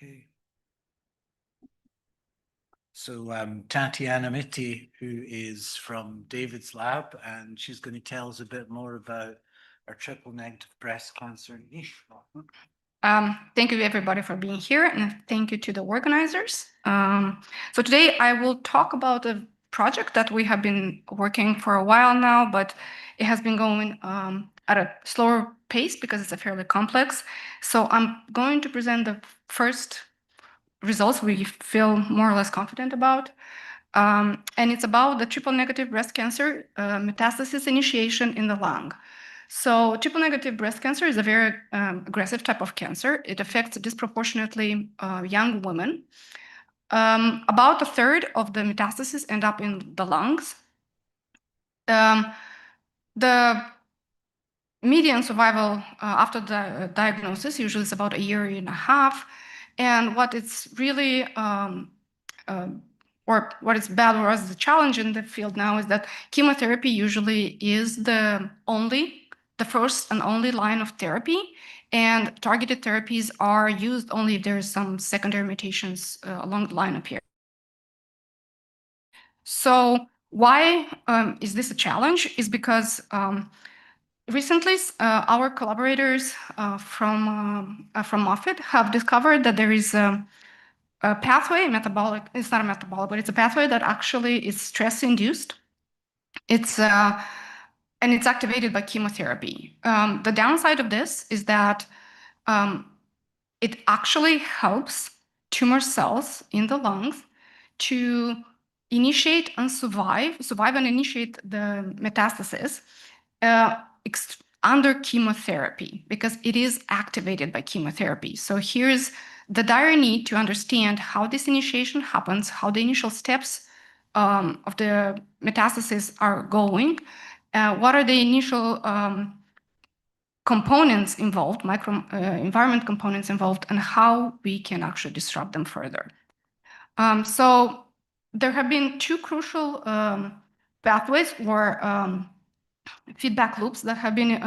Okay. So Tatiana Miti, who is from David's lab, and she's going to tell us a bit more about our triple negative breast cancer niche. Thank you everybody for being here, and thank you to the organizers. So today I will talk about a project that we have been working for a while now, but it has been going at a slower pace because it's a fairly complex. So I'm going to present the first results we feel more or less confident about. And it's about the triple negative breast cancer metastasis initiation in the lung. So triple negative breast cancer is a very aggressive type of cancer. It affects disproportionately young women. About a third of the metastases end up in the lungs. The median survival after the diagnosis usually is about a year and a half. And what it's really or what is bad or as the challenge in the field now is that chemotherapy usually is the first and only line of therapy, and targeted therapies are used only if there is some secondary mutations along the line appear. So why is this a challenge? Is because recently our collaborators from Moffitt have discovered that there is a pathway, metabolic, it's not a metabolic, but it's a pathway that actually is stress-induced. And it's activated by chemotherapy. The downside of this is that it actually helps tumor cells in the lungs to initiate and survive and initiate the metastasis under chemotherapy, because it is activated by chemotherapy. So here's the dire need to understand how this initiation happens, how the initial steps of the metastasis are going, what are the initial components involved, microenvironment components involved, and how we can actually disrupt them further. So there have been two crucial pathways or feedback loops that have been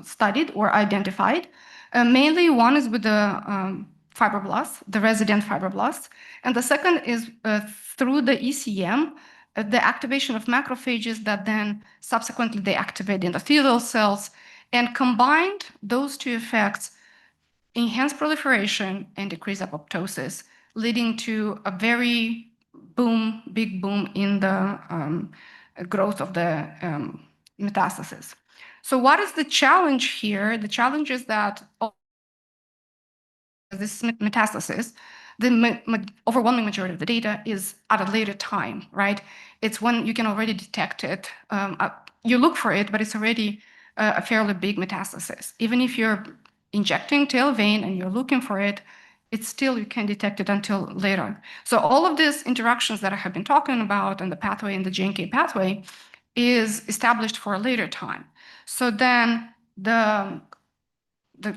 studied or identified. Mainly one is with the fibroblasts, the resident fibroblasts, and the second is through the ECM, the activation of macrophages that then subsequently they activate endothelial cells, and combined those two effects enhance proliferation and decrease apoptosis, leading to a very big boom in the growth of the metastasis. So what is the challenge here? The challenge is that this metastasis, the overwhelming majority of the data is at a later time, right? It's when you can already detect it. You look for it, but it's already a fairly big metastasis. Even if you're injecting tail vein and you're looking for it, it's still, you can't detect it until later. So all of these interactions that I have been talking about and the pathway and the JNK pathway is established for a later time. So then the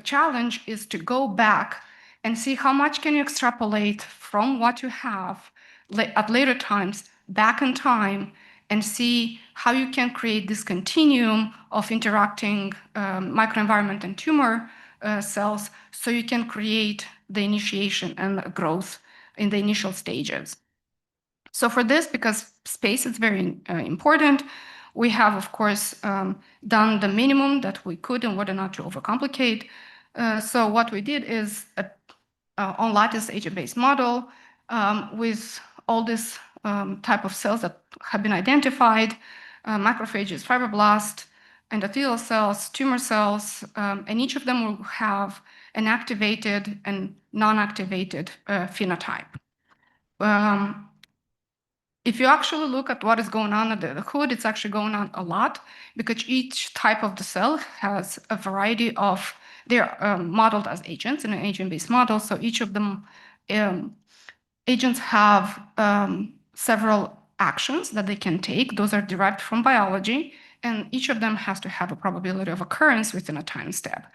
challenge is to go back and see how much can you extrapolate from what you have at later times back in time, and see how you can create this continuum of interacting microenvironment and tumor cells, so you can create the initiation and growth in the initial stages. So for this, because space is very important, we have, of course, done the minimum that we could in order not to overcomplicate. So what we did is on lattice agent-based model with all this type of cells that have been identified, macrophages, fibroblast, endothelial cells, tumor cells, and each of them will have an activated and non-activated phenotype. If you actually look at what is going on under the hood, it's actually going on a lot, because each type of the cell has a variety of, they're modeled as agents in an agent-based model. So each of them agents have several actions that they can take. Those are derived from biology, and each of them has to have a probability of occurrence within a time step.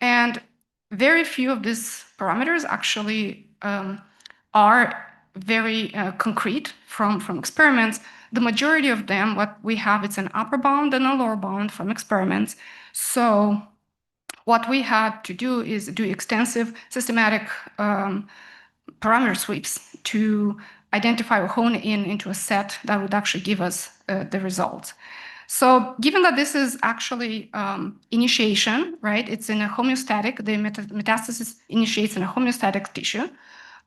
And very few of these parameters actually are very concrete from experiments. The majority of them, what we have, it's an upper bound and a lower bound from experiments. So what we had to do is do extensive systematic parameter sweeps to identify or hone in into a set that would actually give us the results. So given that this is actually initiation, right? It's in a homeostatic, the metastasis initiates in a homeostatic tissue.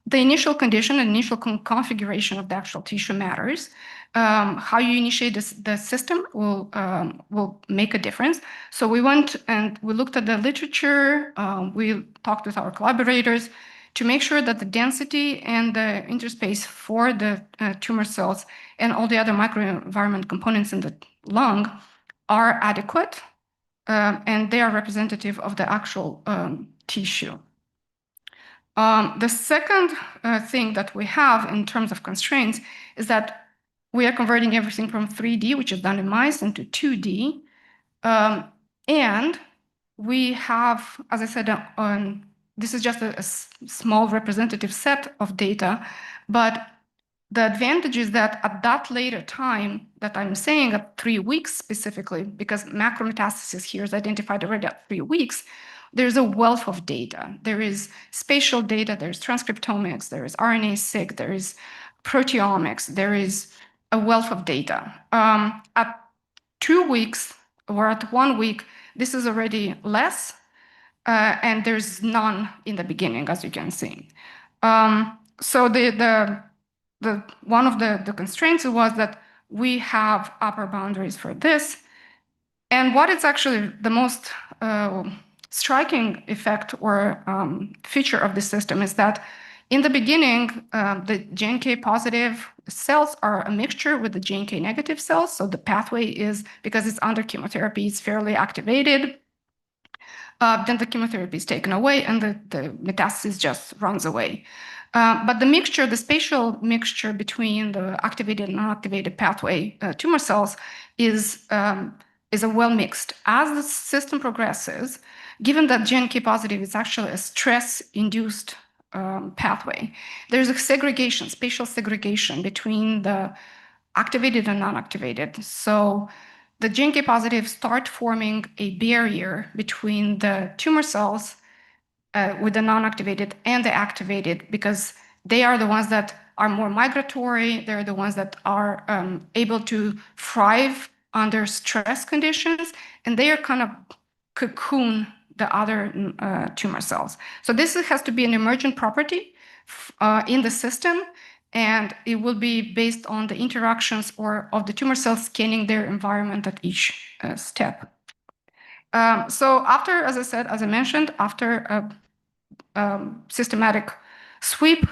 The initial condition and initial configuration of the actual tissue matters. How you initiate the system will make a difference. So we went and we looked at the literature. We talked with our collaborators to make sure that the density and the interspace for the tumor cells and all the other microenvironment components in the lung are adequate, and they are representative of the actual tissue. The second thing that we have in terms of constraints is that we are converting everything from 3D, which is done in mice, into 2D. And we have, as I said, this is just a small representative set of data, but the advantage is that at that later time that I'm saying, at 3 weeks specifically, because macrometastasis here is identified already at 3 weeks, there's a wealth of data. There is spatial data, there's transcriptomics, there is RNA-seq, there is proteomics, there is a wealth of data. At 2 weeks or at 1 week, this is already less, and there's none in the beginning, as you can see. So one of the constraints was that we have upper boundaries for this. And what is actually the most striking effect or feature of the system is that in the beginning, the JNK positive cells are a mixture with the JNK negative cells. So the pathway is, because it's under chemotherapy, it's fairly activated. Then the chemotherapy is taken away and the metastasis just runs away. But the mixture, the spatial mixture between the activated and non-activated pathway tumor cells is a well mixed. As the system progresses, given that JNK positive is actually a stress-induced pathway, there's a segregation, spatial segregation between the activated and non-activated. So the JNK positive start forming a barrier between the tumor cells with the non-activated and the activated, because they are the ones that are more migratory. They're the ones that are able to thrive under stress conditions, and they are kind of cocoon the other tumor cells. So this has to be an emergent property in the system, and it will be based on the interactions of the tumor cells scanning their environment at each step. So after, as I said, as I mentioned, after a systematic sweep,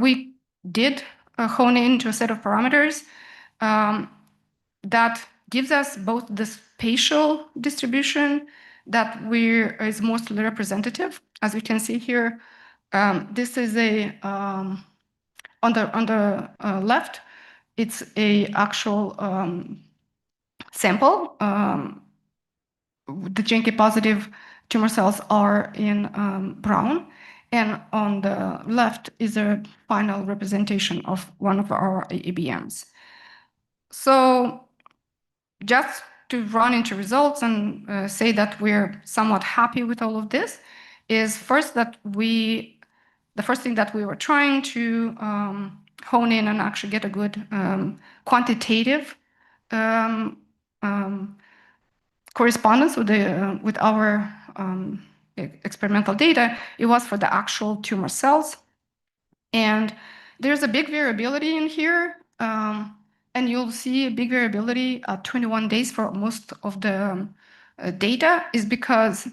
we did hone into a set of parameters that gives us both the spatial distribution that is mostly representative. As we can see here, this is on the left, it's a actual sample. The JNK positive tumor cells are in brown, and on the left is a final representation of one of our ABMs. So just to run into results and say that we're somewhat happy with all of this is first that the first thing that we were trying to hone in and actually get a good quantitative correspondence with our experimental data. It was for the actual tumor cells, and there's a big variability in here, and you'll see a big variability at 21 days for most of the data, is because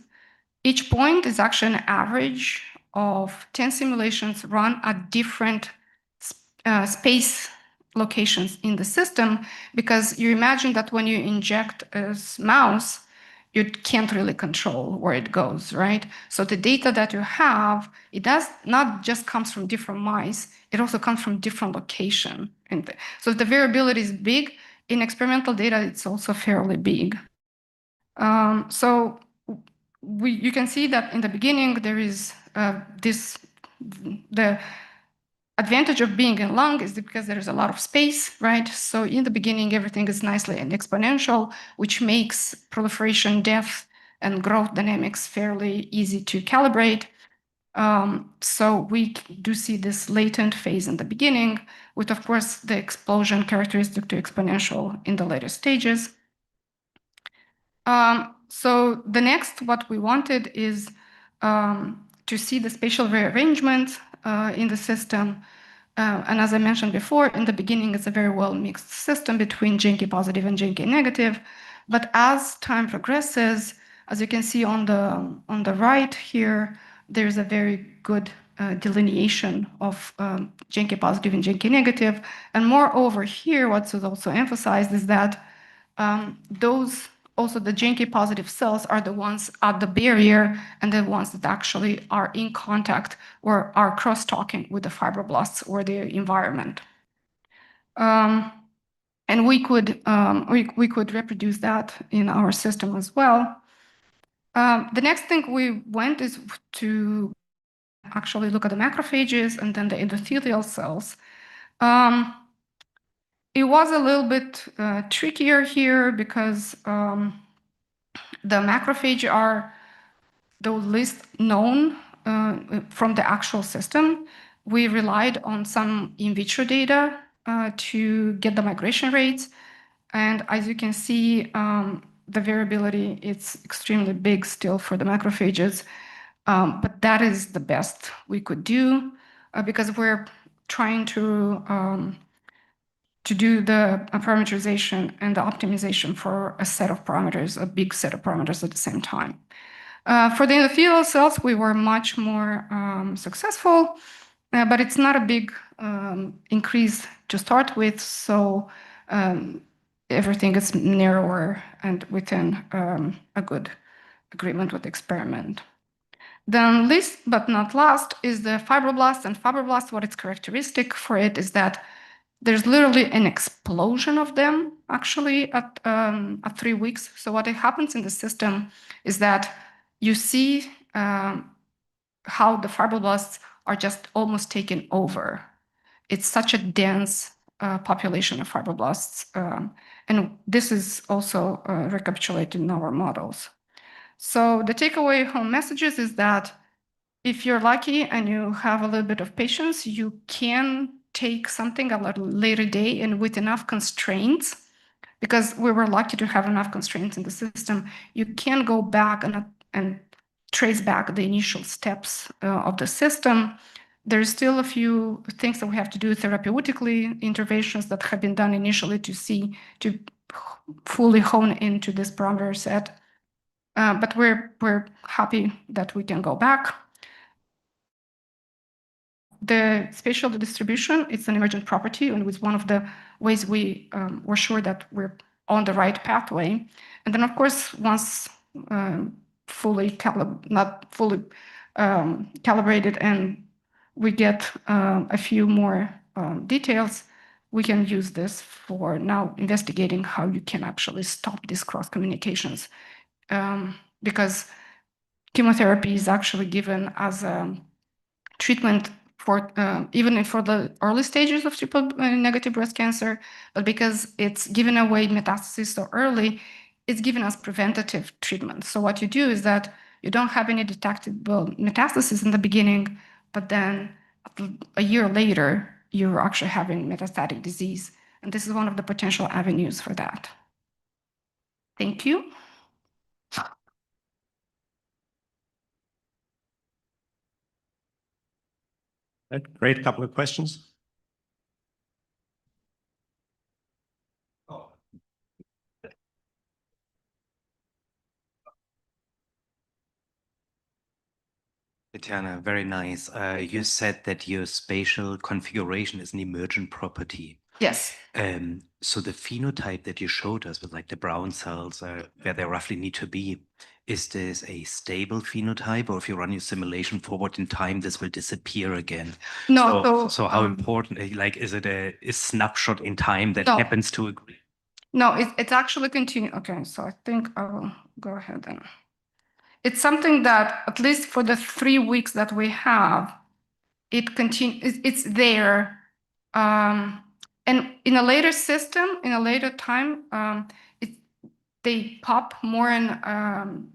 each point is actually an average of 10 simulations run at different space locations in the system, because you imagine that when you inject a mouse, you can't really control where it goes, right? So the data that you have, it does not just comes from different mice, it also comes from different location. And so the variability is big. In experimental data, it's also fairly big. So you can see that in the beginning, there is the advantage of being in lung is because there is a lot of space, right? So in the beginning, everything is nicely and exponential, which makes proliferation, death, and growth dynamics fairly easy to calibrate. So we do see this latent phase in the beginning, with, of course, the explosion characteristic to exponential in the later stages. So the next, what we wanted is to see the spatial rearrangement in the system. And as I mentioned before, in the beginning, it's a very well mixed system between Genki positive and Genki negative. But as time progresses, as you can see on the right here, there's a very good delineation of Genki positive and Genki negative. And moreover here, what's also emphasized is that also the Genki positive cells are the ones at the barrier and the ones that actually are in contact or are cross-talking with the fibroblasts or the environment. And we could reproduce that in our system as well. The next thing we went is to actually look at the macrophages and then the endothelial cells. It was a little bit trickier here because the macrophage are the least known from the actual system. We relied on some in vitro data to get the migration rates. And as you can see, the variability is extremely big still for the macrophages. But that is the best we could do because we're trying to do the parameterization and the optimization for a set of parameters, a big set of parameters at the same time. For the endothelial cells, we were much more successful, but it's not a big increase to start with, so everything is narrower and within a good agreement with the experiment. Then least but not last is the fibroblast. And fibroblast, what is characteristic for it is that there's literally an explosion of them actually at 3 weeks. So what happens in the system is that you see how the fibroblasts are just almost taken over. It's such a dense population of fibroblasts. And this is also recapitulated in our models. So the takeaway home messages is that if you're lucky and you have a little bit of patience, you can take something a little later day and with enough constraints, because we were lucky to have enough constraints in the system, you can go back and trace back the initial steps of the system. There's still a few things that we have to do therapeutically, interventions that have been done initially to fully hone into this parameter set. But we're happy that we can go back. The spatial distribution, it's an emergent property, and it's one of the ways we were sure that we're on the right pathway. And then, of course, once not fully calibrated and we get a few more details, we can use this for now investigating how you can actually stop these cross communications. Because chemotherapy is actually given as a treatment for even for the early stages of triple negative breast cancer, but because it's given away metastasis so early, it's given as preventative treatment. So what you do is that you don't have any detectable metastasis in the beginning, but then a year later, you're actually having metastatic disease. And this is one of the potential avenues for that. Thank you. Great, couple of questions. Tatiana, very nice. You said that your spatial configuration is an emergent property. Yes. So the phenotype that you showed us with like the brown cells where they roughly need to be, is this a stable phenotype, or if you run your simulation forward in time, this will disappear again? No. So how important, like, is it a snapshot in time that happens to agree? No, it's actually continue. Okay, so I think I will go ahead and. It's something that, at least for the 3 weeks that we have, it continues. It's there, and in a later system, in a later time, they pop more and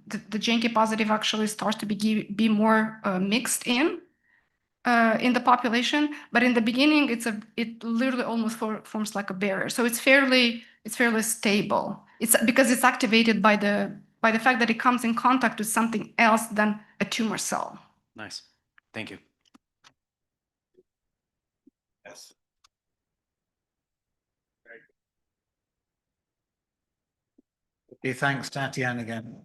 the JNK positive actually starts to be more mixed in the population. But in the beginning, it literally almost forms like a barrier. So it's fairly stable. It's because it's activated by the fact that it comes in contact with something else than a tumor cell. Nice. Thank you. Yes. Okay, thanks, Tatiana, again.